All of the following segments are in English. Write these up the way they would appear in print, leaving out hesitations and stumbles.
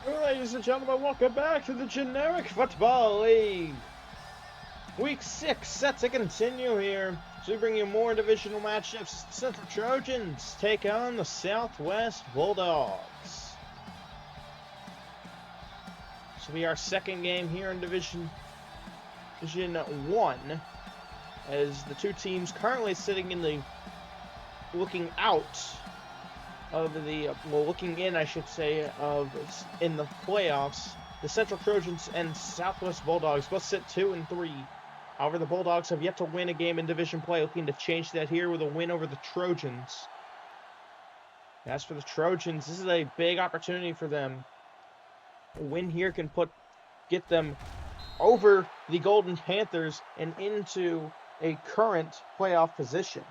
Ladies and gentlemen, welcome back to the Generic Football League. Week 6 set to continue here. So we bring you more divisional matchups. Central Trojans take on the Southwest Bulldogs. This will be our second game here in Division 1, as the two teams currently sitting in the looking out of the looking in, I should say, in the playoffs. The Central Trojans and Southwest Bulldogs both sit 2 and 3. However, the Bulldogs have yet to win a game in division play, looking to change that here with a win over the Trojans. As for the Trojans, this is a big opportunity for them. A win here can get them over the Golden Panthers and into a current playoff position.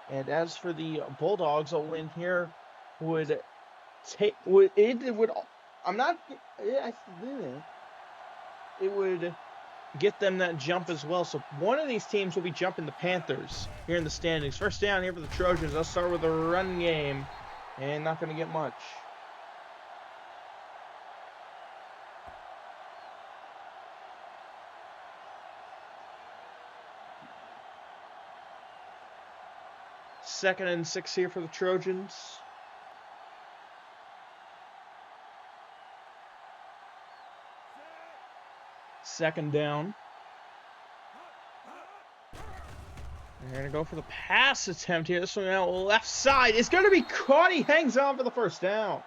And as for the Bulldogs, a win here would get them that jump as well. So one of these teams will be jumping the Panthers here in the standings. First down here for the Trojans. Let's start with a run game, and not going to get much. Second and 6 here for the Trojans. Second down. They're going to go for the pass attempt here. This one out left side is going to be caught. He hangs on for the first down.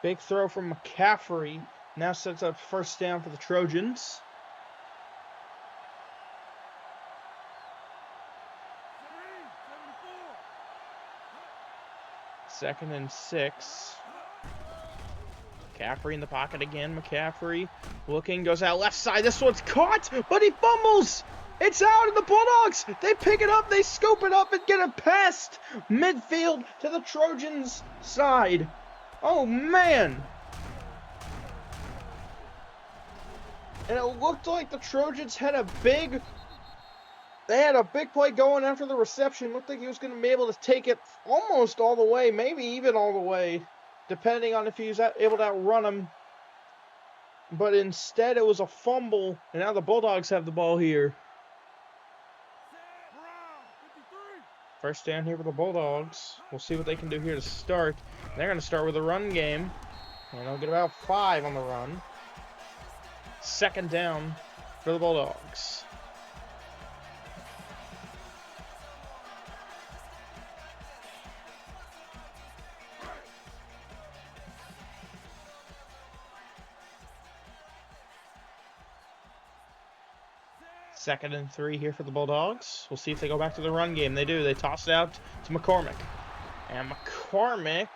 Big throw from McCaffrey. Now sets up first down for the Trojans. Second and 6. McCaffrey in the pocket again. McCaffrey looking, goes out left side. This one's caught, but he fumbles. It's out, and the Bulldogs, they pick it up, they scoop it up, and get it past midfield to the Trojans' side. Oh, man. And it looked like the Trojans had a big play going after the reception. Looked like he was going to be able to take it almost all the way, maybe even all the way, depending on if he was able to outrun him. But instead, it was a fumble, and now the Bulldogs have the ball here. First down here for the Bulldogs. We'll see what they can do here to start. They're going to start with a run game, and they'll get about 5 on the run. Second down for the Bulldogs. Second and 3 here for the Bulldogs. We'll see if they go back to the run game. They do. They toss it out to McCormick. And McCormick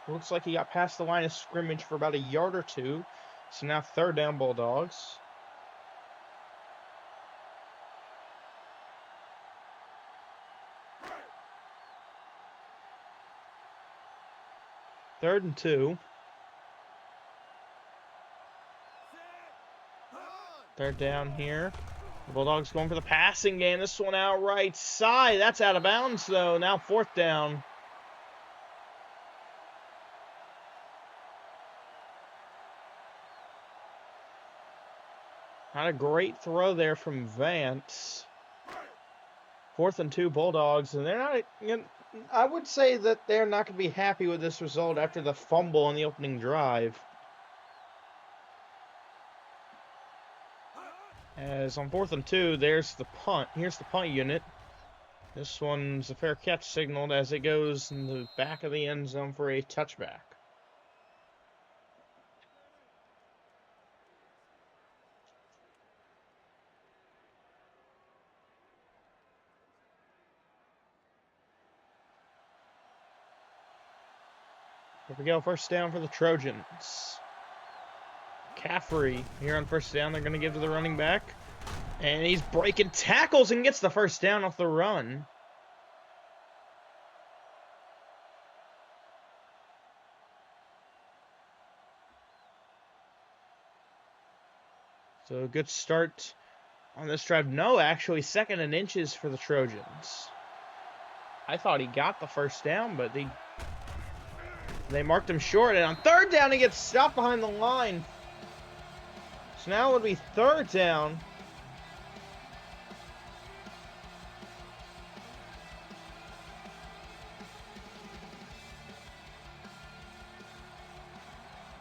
looks like he got past the line of scrimmage for about a yard or two. So now third down Bulldogs. Third and 2. Third down here. The Bulldogs going for the passing game. This one out right side. That's out of bounds, though. Now fourth down. Not a great throw there from Vance. 4th and 2 Bulldogs, and they're not. I would say that they're not going to be happy with this result after the fumble on the opening drive. As on 4th and 2, there's the punt. Here's the punt unit. This one's a fair catch signaled as it goes in the back of the end zone for a touchback. Here we go, first down for the Trojans. McCaffrey here on first down. They're going to give to the running back. And he's breaking tackles and gets the first down off the run. So a good start on this drive. No, actually, 2nd and inches for the Trojans. I thought he got the first down, but they marked him short. And on 3rd down, he gets stopped behind the line. So now it would be 3rd down.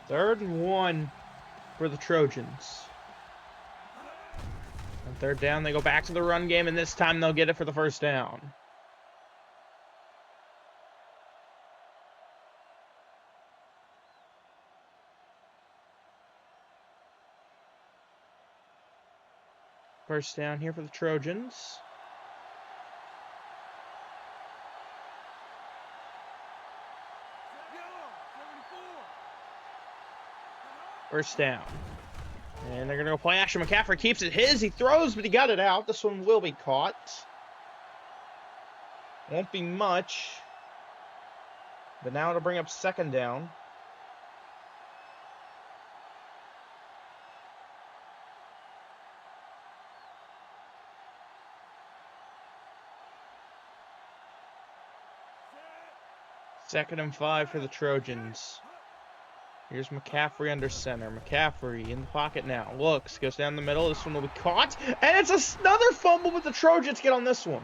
Third and 1 for the Trojans. On 3rd down, they go back to the run game, and this time they'll get it for the first down. First down here for the Trojans. First down. And they're going to go play action. McCaffrey keeps it his. He throws, but he got it out. This one will be caught. Won't be much. But now it'll bring up 2nd down. Second and 5 for the Trojans. Here's McCaffrey under center. McCaffrey in the pocket now. Looks, goes down the middle. This one will be caught. And it's another fumble, but the Trojans get on this one.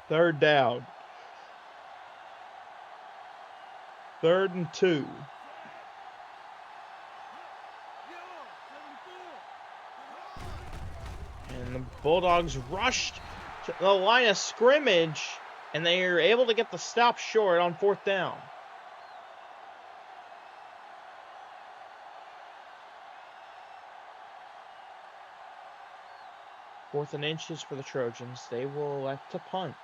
Third down. 3rd and 2. And the Bulldogs rushed to the line of scrimmage, and they are able to get the stop short on 4th down. Fourth and inches for the Trojans. They will elect to punt.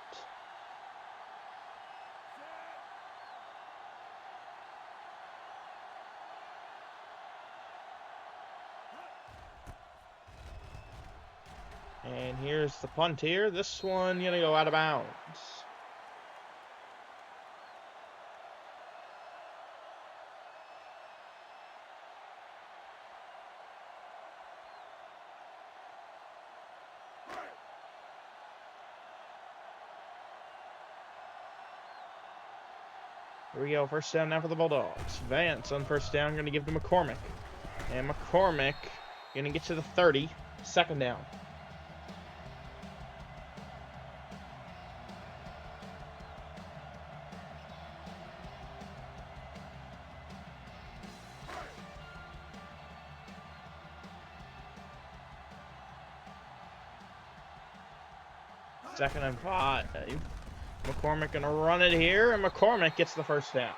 And here's the punt here. This one going to go out of bounds. Here we go. First down now for the Bulldogs. Vance on first down. Going to give to McCormick. And McCormick going to get to the 30. 2nd down. Second and 5. McCormick gonna run it here, and McCormick gets the first down.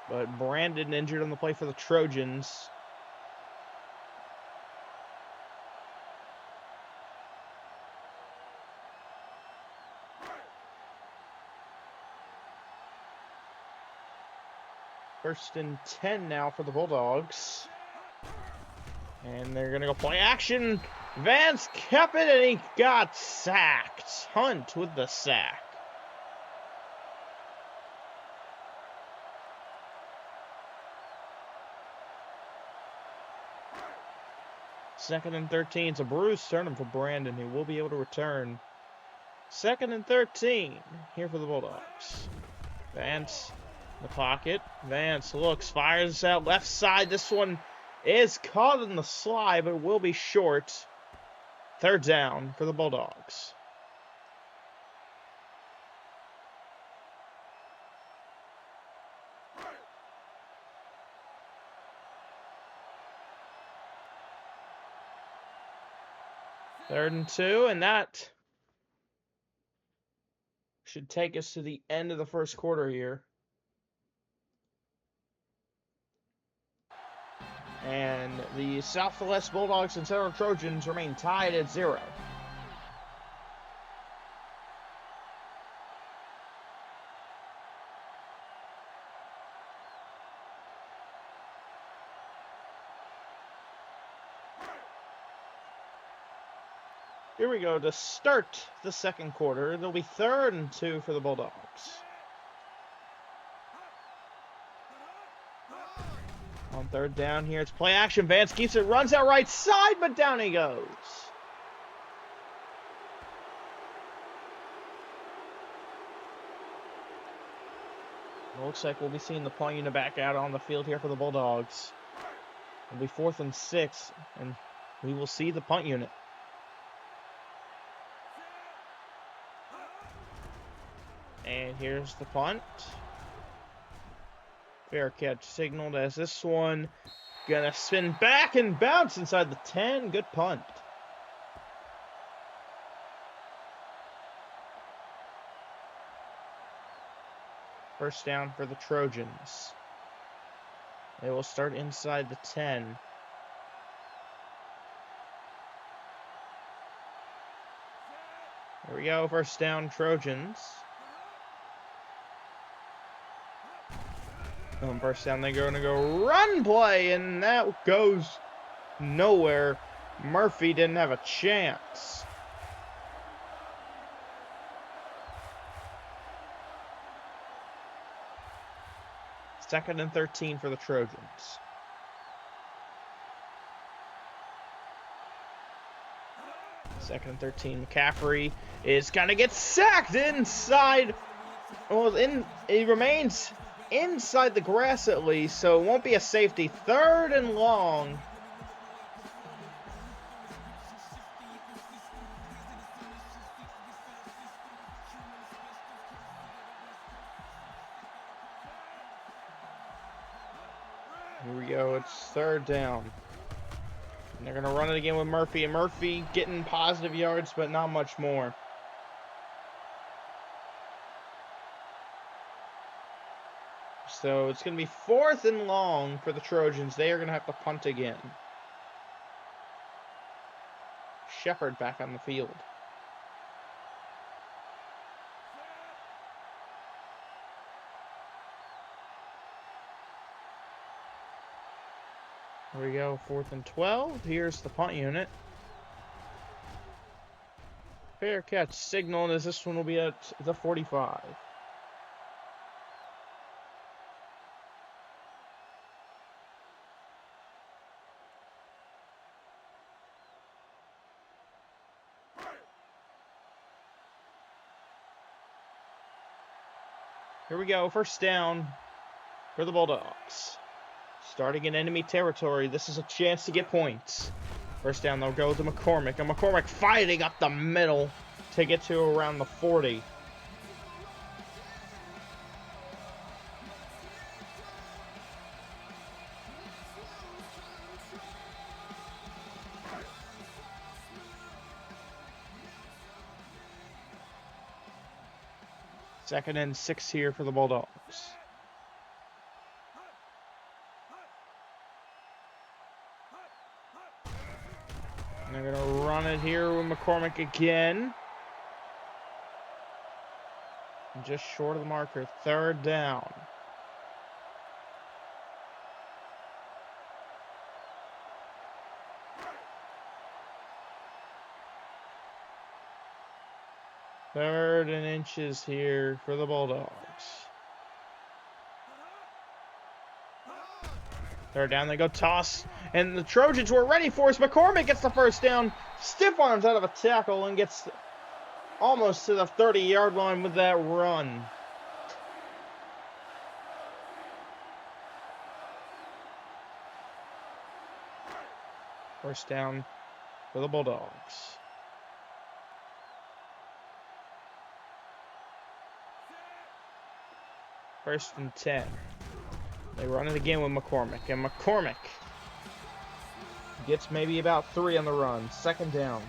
But Brandon injured on the play for the Trojans. First and 10 now for the Bulldogs. And they're gonna go play action. Vance kept it, and he got sacked. Hunt with the sack. Second and 13. It's a bruised sternum for Brandon. He will be able to return. 2nd and 13 here for the Bulldogs. Vance in the pocket. Vance looks, fires out left side. This one is caught in the slide, but will be short. 3rd down for the Bulldogs. Third and 2, and that should take us to the end of the first quarter here. And the Southwest Bulldogs and Central Trojans remain tied at 0. Here we go to start the second quarter. It'll be 3rd and 2 for the Bulldogs. On 3rd down here, it's play action. Vance keeps it, runs out right side, but down he goes. It looks like we'll be seeing the punt unit back out on the field here for the Bulldogs. It'll be 4th and 6, and we will see the punt unit. And here's the punt. Fair catch signaled as this one gonna spin back and bounce inside the 10. Good punt. First down for the Trojans. They will start inside the 10. Here we go, first down, Trojans. On first down, they're going to go run play, and that goes nowhere. Murphy didn't have a chance. Second and 13 for the Trojans. Second and 13. McCaffrey is going to get sacked inside. Well, he remains inside the grass at least, so it won't be a safety. 3rd and long. Here we go, it's 3rd down. And they're going to run it again with Murphy, and Murphy getting positive yards, but not much more. So it's going to be 4th and long for the Trojans. They are going to have to punt again. Shepard back on the field. Here we go, 4th and 12. Here's the punt unit. Fair catch signaled as this one will be at the 45. Here we go, first down for the Bulldogs. Starting in enemy territory, this is a chance to get points. First down, they'll go to McCormick, and McCormick fighting up the middle to get to around the 40. Second and 6 here for the Bulldogs. And they're going to run it here with McCormick again. Just short of the marker. 3rd down. Third and inches here for the Bulldogs. 3rd down, they go toss. And the Trojans were ready for us. McCormick gets the first down. Stiff arms out of a tackle and gets almost to the 30-yard line with that run. First down for the Bulldogs. First and 10. They run it again with McCormick. And McCormick gets maybe about 3 on the run. 2nd down.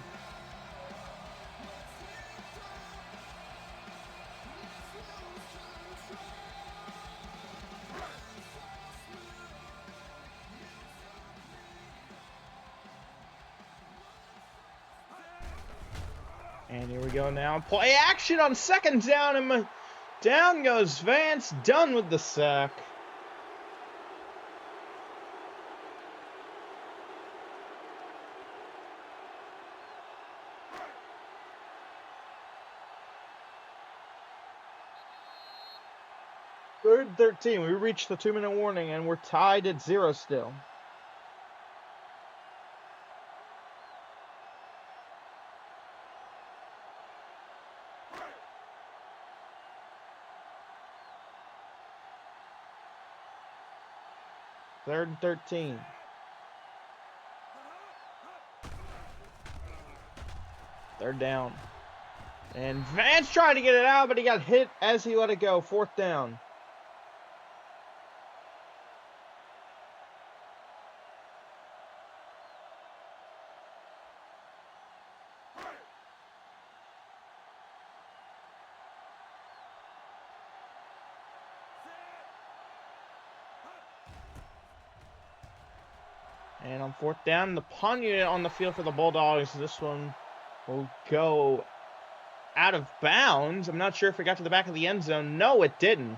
And here we go now. Play action on 2nd down. And down goes Vance. Done with the sack. Third and 13. We reached the 2-minute warning, and we're tied at 0 still. Third and 13. Third down. And Vance tried to get it out, but he got hit as he let it go. Fourth down. And on fourth down, the punt unit on the field for the Bulldogs. This one will go out of bounds. I'm not sure if it got to the back of the end zone. No, it didn't.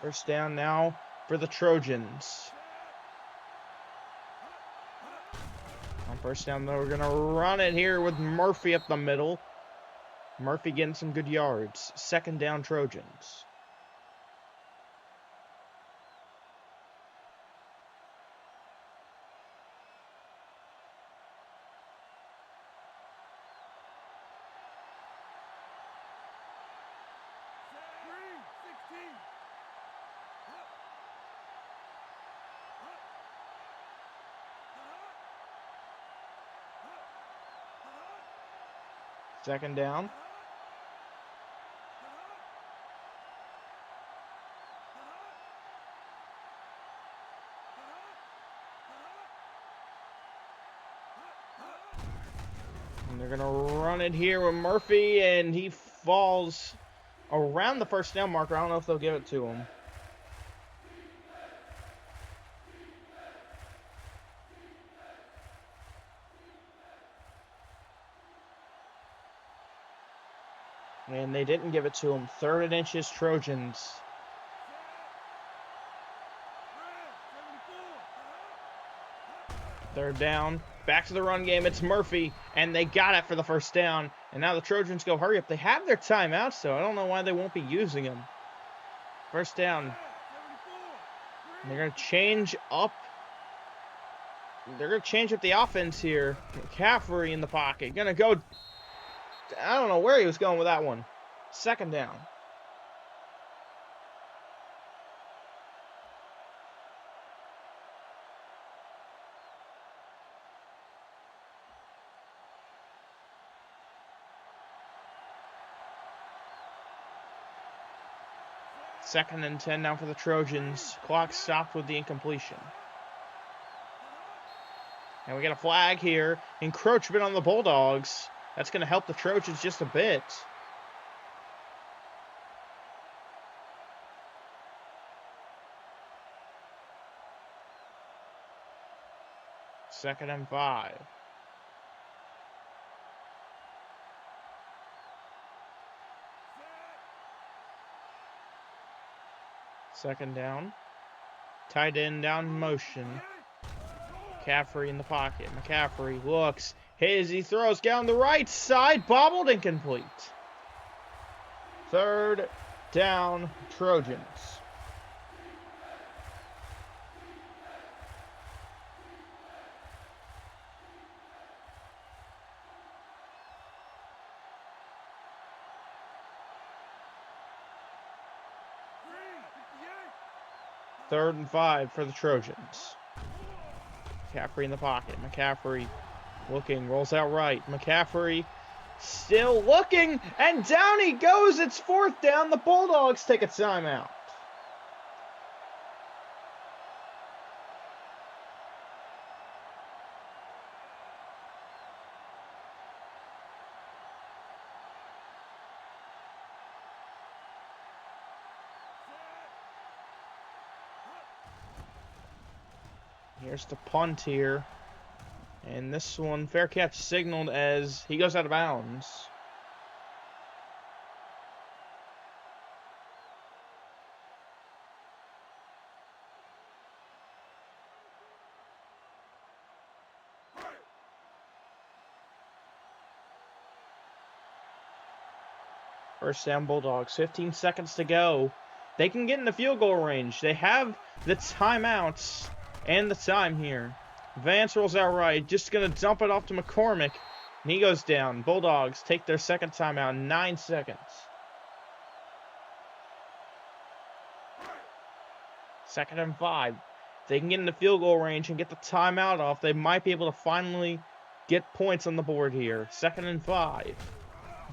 First down now for the Trojans. On first down, though, we're going to run it here with Murphy up the middle. Murphy getting some good yards. Second down, Trojans. Second down. And they're going to run it here with Murphy, and he falls around the first down marker. I don't know if they'll give it to him. And they didn't give it to him. Third and inches, Trojans. Third down. Back to the run game. It's Murphy. And they got it for the first down. And now the Trojans go hurry up. They have their timeouts, so I don't know why they won't be using them. First down. And they're going to change up. They're going to change up the offense here. McCaffrey in the pocket. Going to go. I don't know where he was going with that one. Second down. Second and 10 now for the Trojans. Clock stopped with the incompletion. And we got a flag here. Encroachment on the Bulldogs. That's going to help the Trojans just a bit. Second and 5. Second down. Tight end down in motion. McCaffrey in the pocket. McCaffrey looks. He throws down the right side. Bobbled, incomplete. Third down, Trojans. Third and 5 for the Trojans. McCaffrey in the pocket. McCaffrey looking, rolls out right. McCaffrey still looking, and down he goes. It's fourth down. The Bulldogs take a timeout. Here's the punt here. And this one, fair catch signaled as he goes out of bounds. First down, Bulldogs. 15 seconds to go. They can get in the field goal range. They have the timeouts and the time here. Vance rolls out right. Just going to dump it off to McCormick. And he goes down. Bulldogs take their second timeout. 9 seconds. Second and 5. If they can get in the field goal range and get the timeout off, they might be able to finally get points on the board here. Second and 5.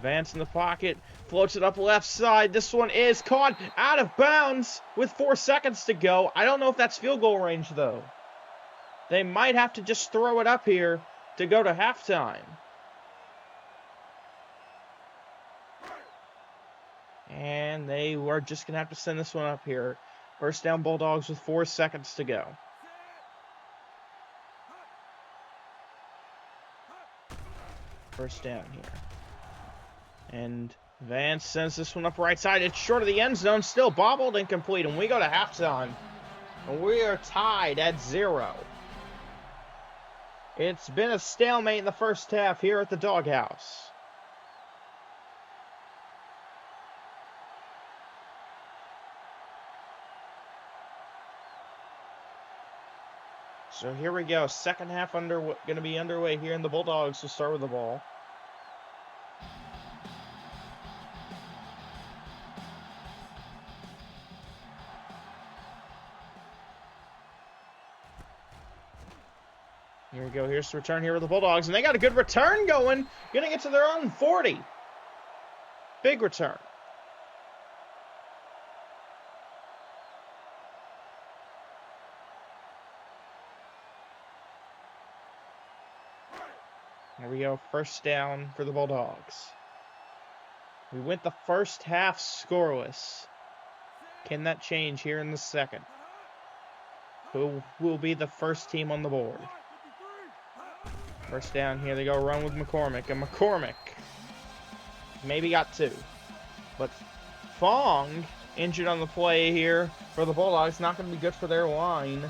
Vance in the pocket, floats it up left side. This one is caught out of bounds with 4 seconds to go. I don't know if that's field goal range, though. They might have to just throw it up here to go to halftime. And they were just going to have to send this one up here. First down, Bulldogs with 4 seconds to go. First down here. And Vance sends this one up right side. It's short of the end zone. Still bobbled, incomplete. And we go to halftime. And we are tied at 0. It's been a stalemate in the first half here at the Doghouse. So here we go. Second half going to be underway here, and the Bulldogs will start with the ball. Here we go. Here's the return here with the Bulldogs. And they got a good return going. Going to get to their own 40. Big return. Here we go. First down for the Bulldogs. We went the first half scoreless. Can that change here in the second? Who will be the first team on the board? First down here, they go run with McCormick. And McCormick maybe got 2. But Fong, injured on the play here for the Bulldogs. Not going to be good for their line.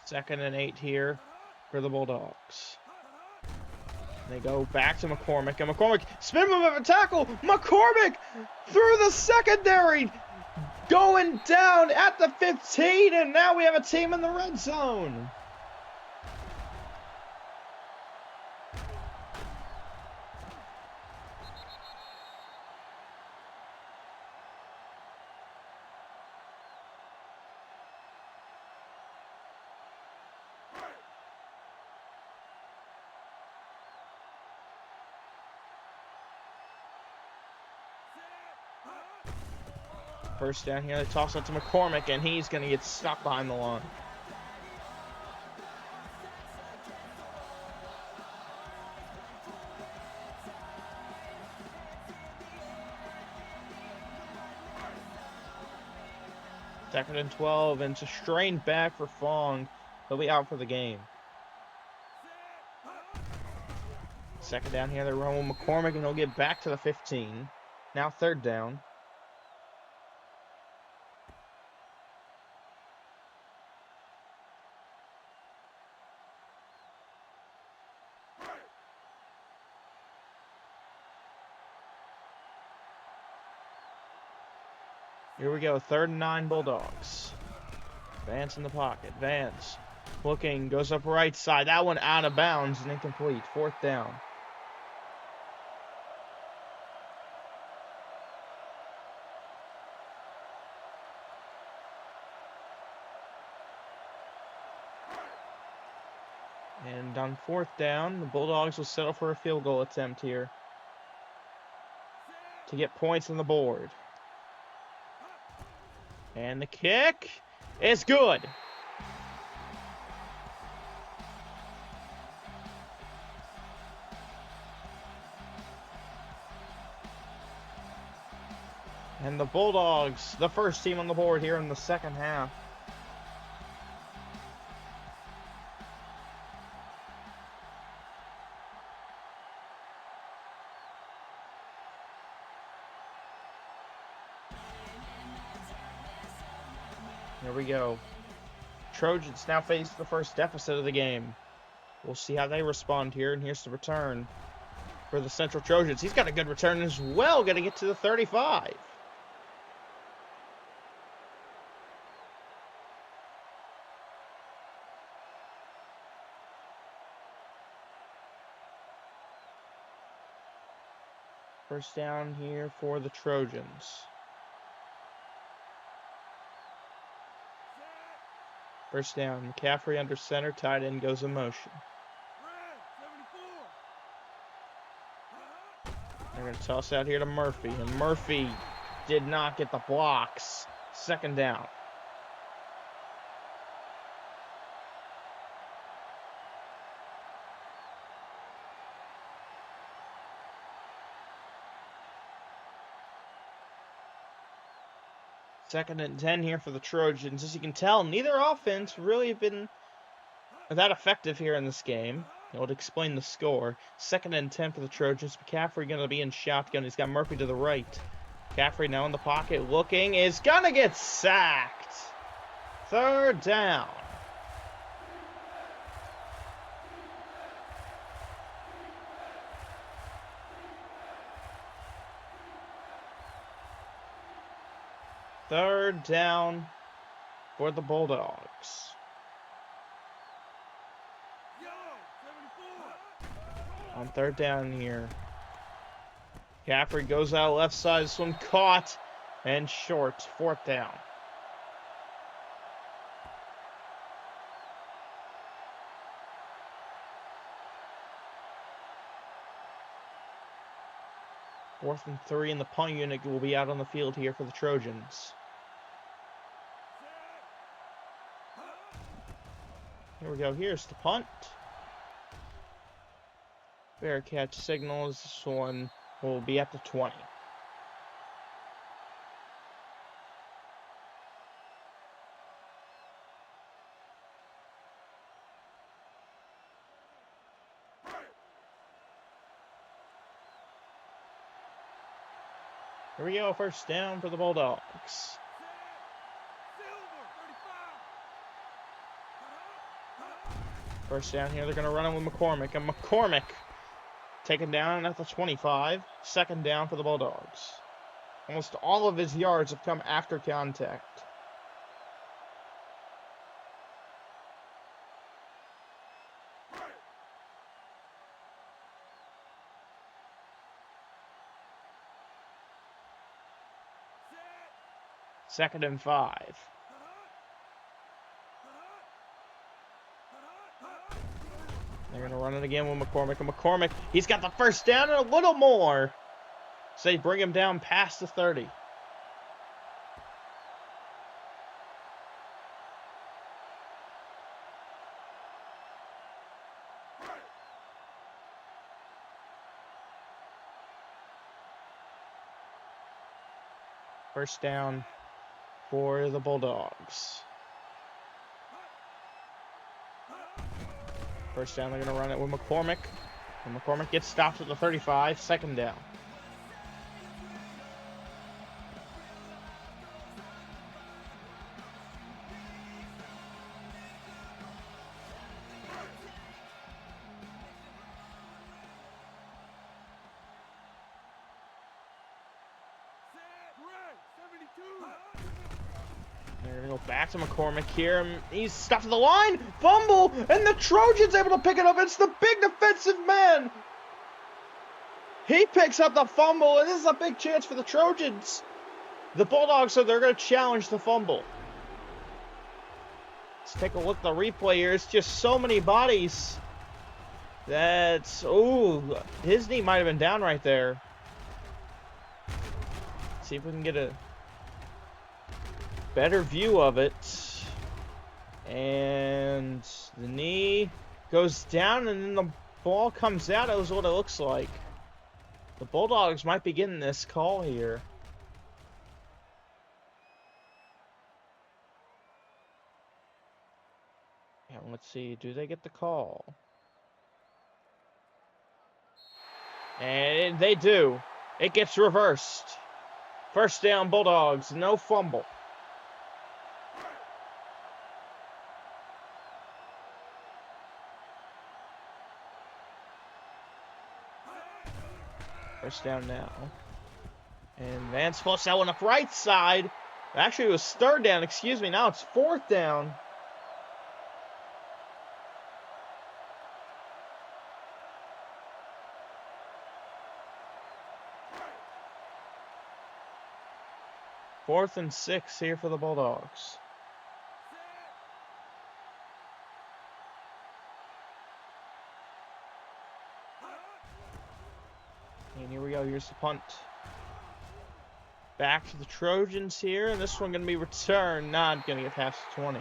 Second and 8 here for the Bulldogs. They go back to McCormick, and McCormick, spin move of a tackle! McCormick through the secondary! Going down at the 15, and now we have a team in the red zone. First down here, they toss it to McCormick, and he's going to get stuck behind the line. Second and 12, and it's a strained back for Fong. He'll be out for the game. Second down here, they run with McCormick, and he'll get back to the 15. Now third down. Here we go, 3rd and 9 Bulldogs. Vance in the pocket. Vance looking, goes up right side. That one out of bounds and incomplete. 4th down. And on 4th down, the Bulldogs will settle for a field goal attempt here to get points on the board. And the kick is good. And the Bulldogs, the first team on the board here in the second half. Here we go. Trojans now face the first deficit of the game. We'll see how they respond here, and here's the return for the Central Trojans. He's got a good return as well, going to get to the 35. First down here for the Trojans. First down, McCaffrey under center, tight end goes in motion. They're going to toss out here to Murphy, and Murphy did not get the blocks. Second down. Second and 10 here for the Trojans. As you can tell, neither offense really have been that effective here in this game. It would explain the score. Second and 10 for the Trojans. McCaffrey going to be in shotgun. He's got Murphy to the right. McCaffrey now in the pocket looking. Is going to get sacked. Third down. Third down for the Bulldogs. On third down here. McCaffrey goes out left side. This one caught and short. Fourth down. Fourth and 3, and the punt unit will be out on the field here for the Trojans. Here we go. Here's the punt. Fair catch signals. This one will be at the 20. Here we go. First down for the Bulldogs. First down here, they're going to run it with McCormick. And McCormick taken down at the 25. Second down for the Bulldogs. Almost all of his yards have come after contact. Second and 5. They're going to run it again with McCormick. And McCormick, he's got the first down and a little more. So they bring him down past the 30. First down for the Bulldogs. First down, they're going to run it with McCormick. And McCormick gets stopped at the 35. Second down. They're going to go back to McCormick here. He's stopped at the line. Fumble. And the Trojans able to pick it up. It's the big defensive man. He picks up the fumble. And this is a big chance for the Trojans. The Bulldogs, so they're going to challenge the fumble. Let's take a look at the replay here. It's just so many bodies. That's... Ooh, his knee might have been down right there. Let's see if we can get a better view of it. And the knee goes down and then the ball comes out. That was what it looks like. The Bulldogs might be getting this call here. Yeah, let's see. Do they get the call? And they do. It gets reversed. First down, Bulldogs. No fumble. First down now. And Vance flush that one up right side. Actually, it was third down. Excuse me. Now it's fourth down. Fourth and 6 here for the Bulldogs. And here we go. Here's the punt. Back to the Trojans here. And this one going to be returned. Not going to get past the 20.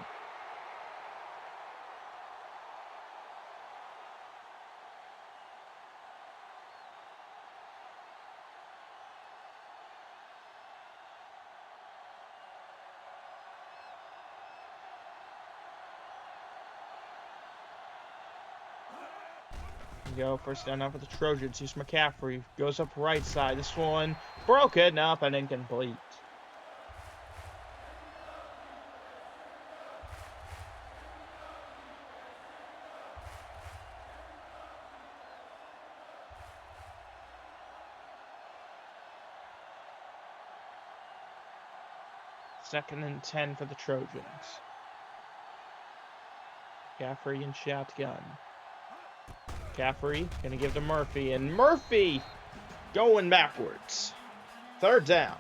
Go first down now for the Trojans. Here's McCaffrey. Goes up right side. This one broken up and incomplete. Second and 10 for the Trojans. McCaffrey in shotgun. McCaffrey going to give to Murphy, and Murphy going backwards. Third down.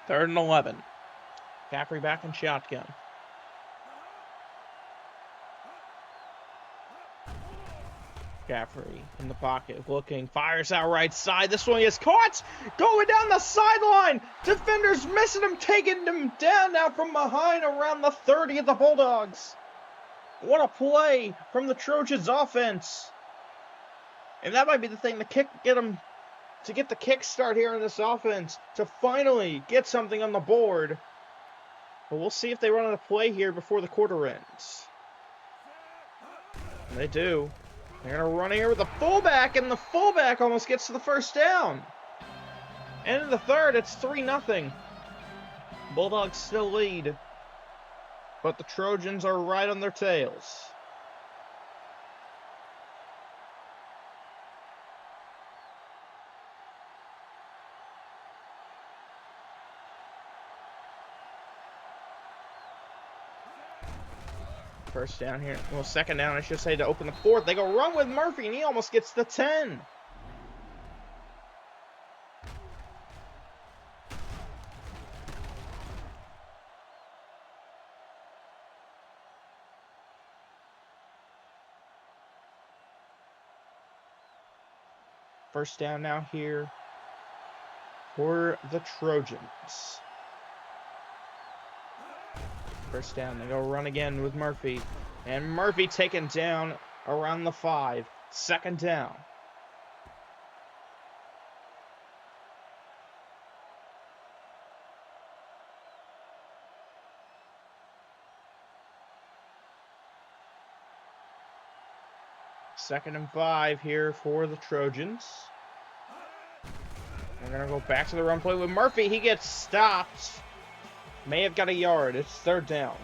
Third and 11. McCaffrey back in shotgun. McCaffrey in the pocket, looking, fires out right side. This one is caught, going down the sideline. Defenders missing him, taking him down now from behind around the 30 of the Bulldogs. What a play from the Trojans offense. And that might be the thing to get the kick start here in this offense, to finally get something on the board. But we'll see if they run out of play here before the quarter ends. And they do. They're going to run here with the fullback, and the fullback almost gets to the first down. And in the third, it's 3-0. Bulldogs still lead, but the Trojans are right on their tails. First down here. Well, second down, I should say, to open the fourth. They go run with Murphy, and he almost gets the 10. First down now here for the Trojans. First down, they go run again with Murphy. And Murphy taken down around the 5. Second down. Second and 5 here for the Trojans. We're going to go back to the run play with Murphy. He gets stopped. May have got a yard. It's third down.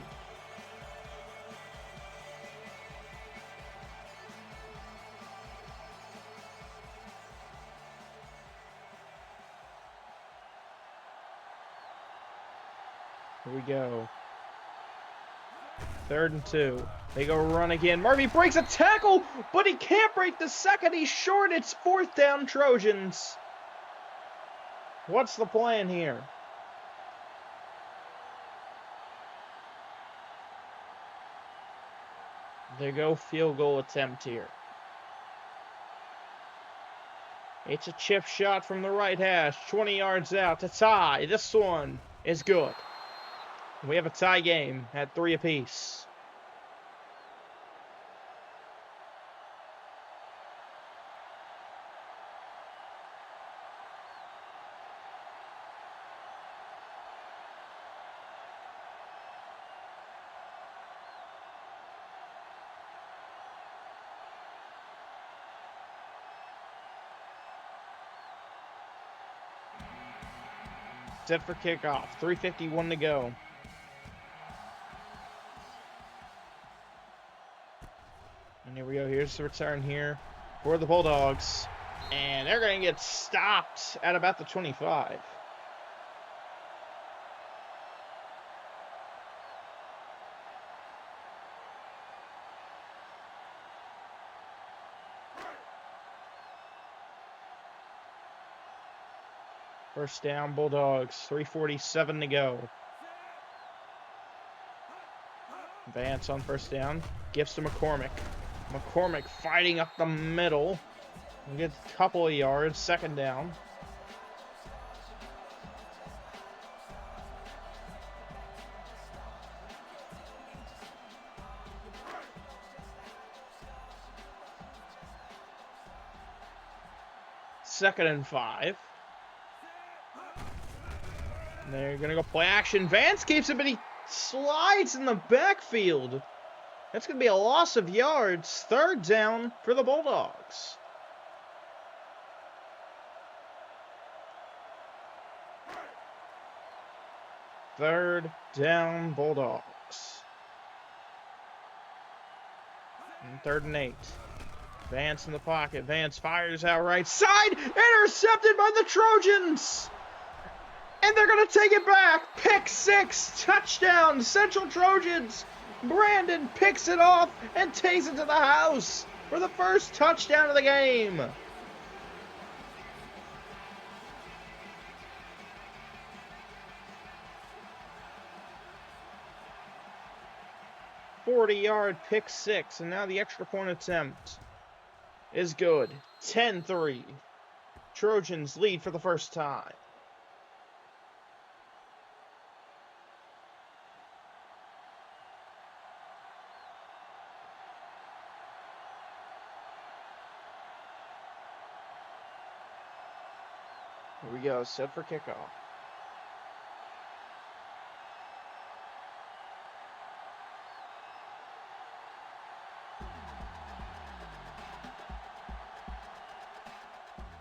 Here we go. Third and 2. They go run again. Murphy breaks a tackle, but he can't break the second. He's short. It's fourth down, Trojans. What's the plan here? There go field goal attempt here. It's a chip shot from the right hash. 20 yards out to tie. This one is good. We have a tie game at 3 apiece. Set for kickoff. 3:51 to go. And here we go. Here's the return here for the Bulldogs. And they're going to get stopped at about the 25. First down, Bulldogs. 3:47 to go. Vance on first down. Gives to McCormick. McCormick fighting up the middle. He gets a couple of yards. Second down. Second and 5. They're going to go play action. Vance keeps it, but he slides in the backfield. That's going to be a loss of yards. Third down for the Bulldogs. Third down, Bulldogs. And 3rd and 8. Vance in the pocket. Vance fires out right side. Intercepted by the Trojans. And they're going to take it back. Pick 6. Touchdown. Central Trojans. Brandon picks it off and takes it to the house for the first touchdown of the game. .40-yard pick 6. And now the extra point attempt is good. 10-3. Trojans lead for the first time. Here we go, set for kickoff.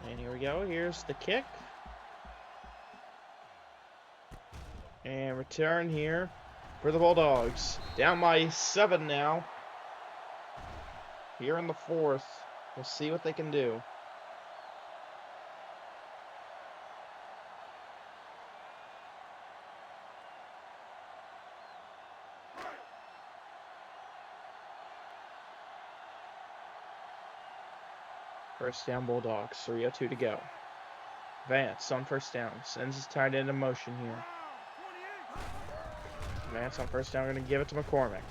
And here we go, here's the kick. And return here for the Bulldogs. Down by 7 now. Here in the 4th. We'll see what they can do. First down, Bulldogs. 3:02 to go. Vance on first down. Sends his tight end in motion here. Vance on first down. Going to give it to McCormick.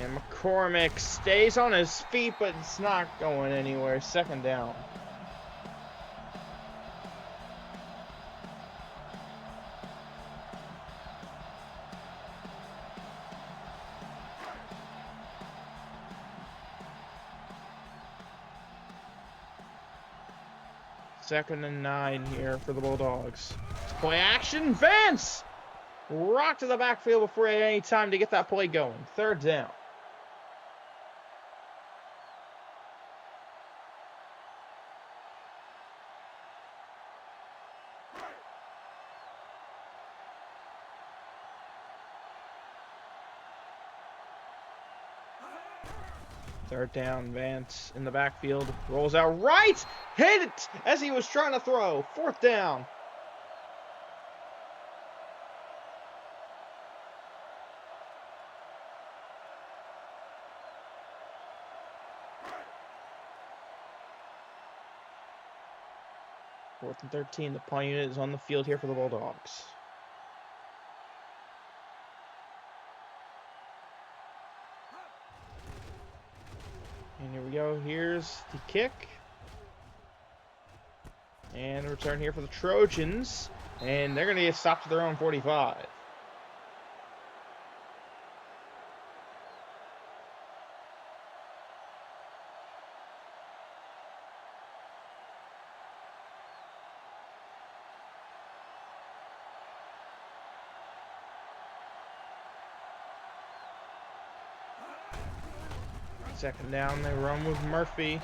And McCormick stays on his feet, but it's not going anywhere. Second down. Second and 9 here for the Bulldogs. Play action. Vance! Rock to the backfield before he had any time to get that play going. Third down. Third down, Vance in the backfield. Rolls out right. Hit it as he was trying to throw. Fourth down. Fourth and 13. The punt unit is on the field here for the Bulldogs. And here we go. Here's the kick. And a return here for the Trojans. And they're going to get stopped to their own 45. Second down, they run with Murphy.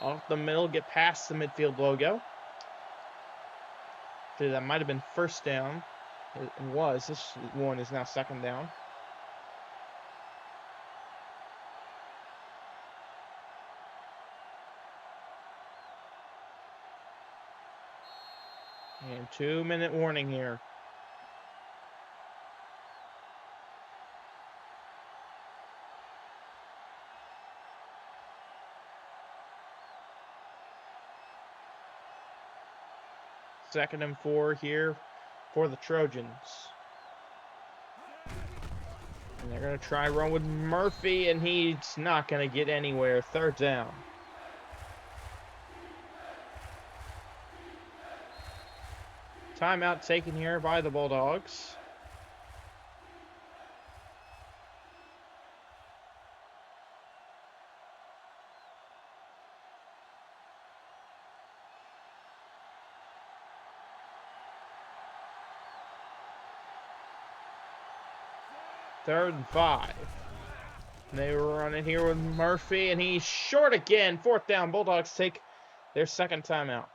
Off the middle, get past the midfield logo. Actually, that might have been first down. It was. This one is now second down. And 2-minute warning here. Second and 4 here for the Trojans. And they're going to try run with Murphy, and he's not going to get anywhere. Third down. Timeout taken here by the Bulldogs. Third and 5. And they were running here with Murphy, and he's short again. Fourth down. Bulldogs take their second timeout.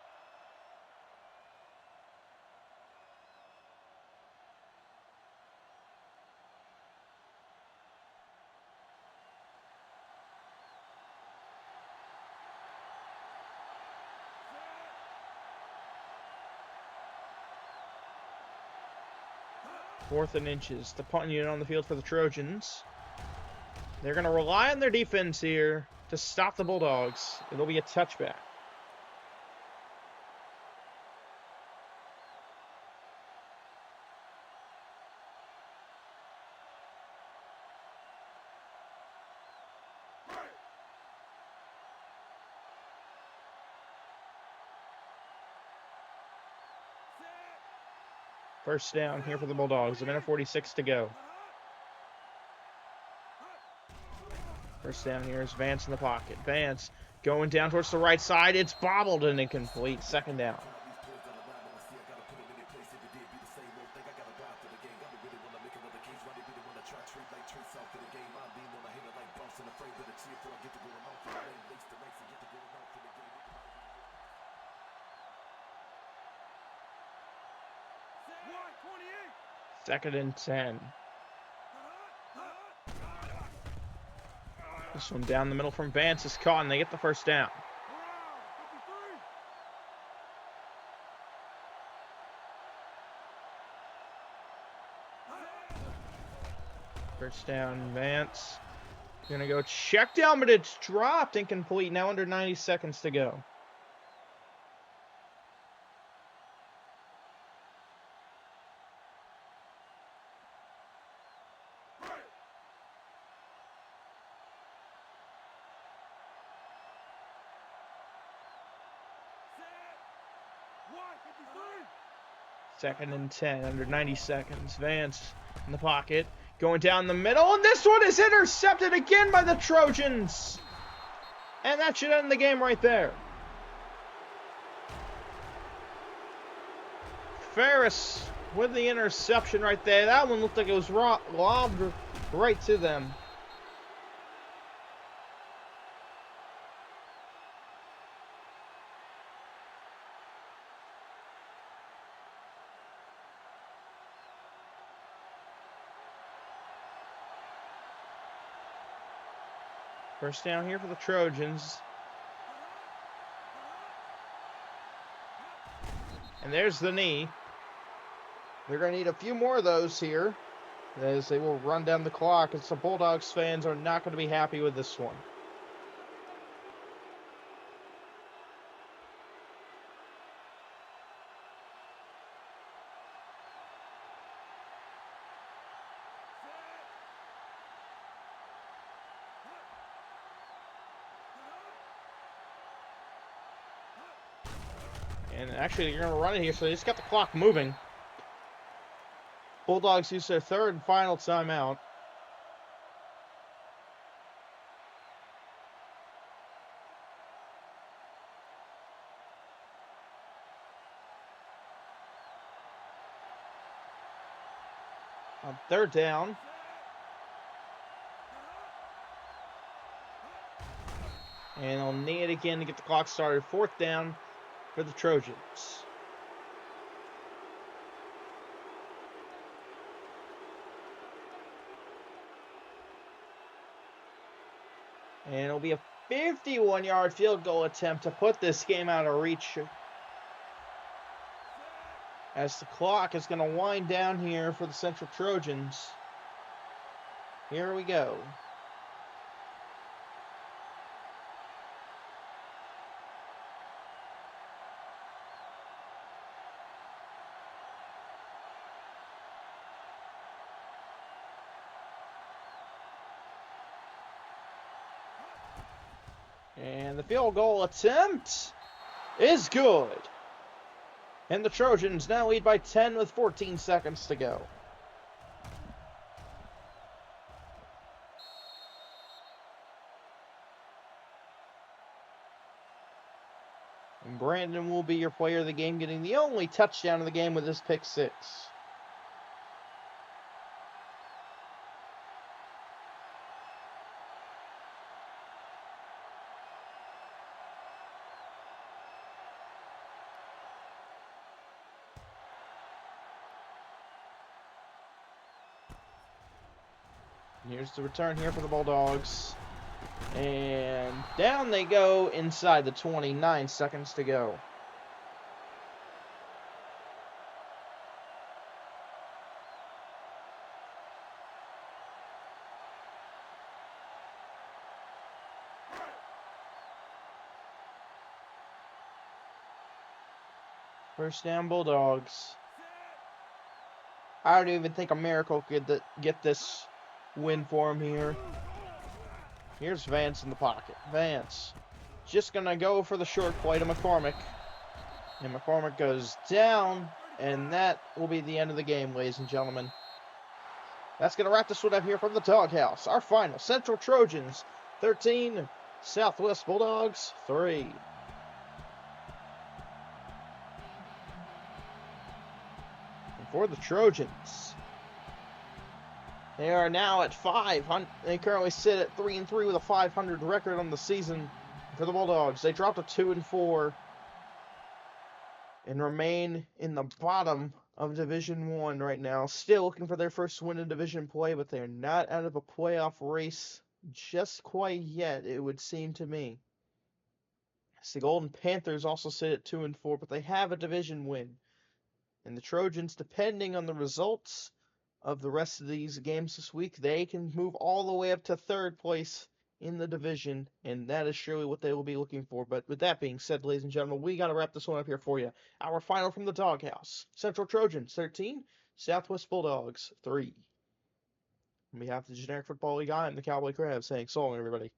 Fourth and inches. The punt unit on the field for the Trojans. They're going to rely on their defense here to stop the Bulldogs. It'll be a touchback. First down here for the Bulldogs. 1:46 to go. First down here is Vance in the pocket. Vance going down towards the right side. It's bobbled and incomplete. Second down. Second and 10. This one down the middle from Vance is caught, and they get the first down. First down, Vance. Gonna go check down, but it's dropped, incomplete. Now under 90 seconds to go. Second and 10, under 90 seconds. Vance in the pocket, going down the middle, and this one is intercepted again by the Trojans. And that should end the game right there. Ferris with the interception right there. That one looked like it was lobbed right to them. First down here for the Trojans. And there's the knee. They're going to need a few more of those here, as they will run down the clock, and some Bulldogs fans are not going to be happy with this one. And actually, you're going to run it here, so they just got the clock moving. Bulldogs use their third and final timeout. On third down. And they'll need it again to get the clock started. Fourth down for the Trojans. And it'll be a 51-yard field goal attempt to put this game out of reach, as the clock is going to wind down here for the Central Trojans. Here we go. And the field goal attempt is good. And the Trojans now lead by 10 with 14 seconds to go. And Brandon will be your player of the game, getting the only touchdown of the game with his pick six. Here's the return here for the Bulldogs. And down they go inside the 29 seconds to go. First down, Bulldogs. I don't even think a miracle could get this win for him here. Here's Vance in the pocket. Vance just going to go for the short play to McCormick. And McCormick goes down, and that will be the end of the game, ladies and gentlemen. That's going to wrap this one up here from the Doghouse. Our final, Central Trojans 13, Southwest Bulldogs 3. And for the Trojans, they are now at 500. They currently sit at 3-3 with a 500 record on the season. For the Bulldogs, they dropped to 2-4 and remain in the bottom of Division I right now. Still looking for their first win in division play, but they're not out of a playoff race just quite yet, it would seem to me. The Golden Panthers also sit at 2-4, but they have a division win. And the Trojans, depending on the results of the rest of these games this week, they can move all the way up to third place in the division, and that is surely what they will be looking for. But with that being said, ladies and gentlemen, we got to wrap this one up here for you. Our final from the Doghouse: Central Trojans 13, Southwest Bulldogs 3. On behalf of the Generic Football League, I'm the Cowboy Crab saying so long, everybody.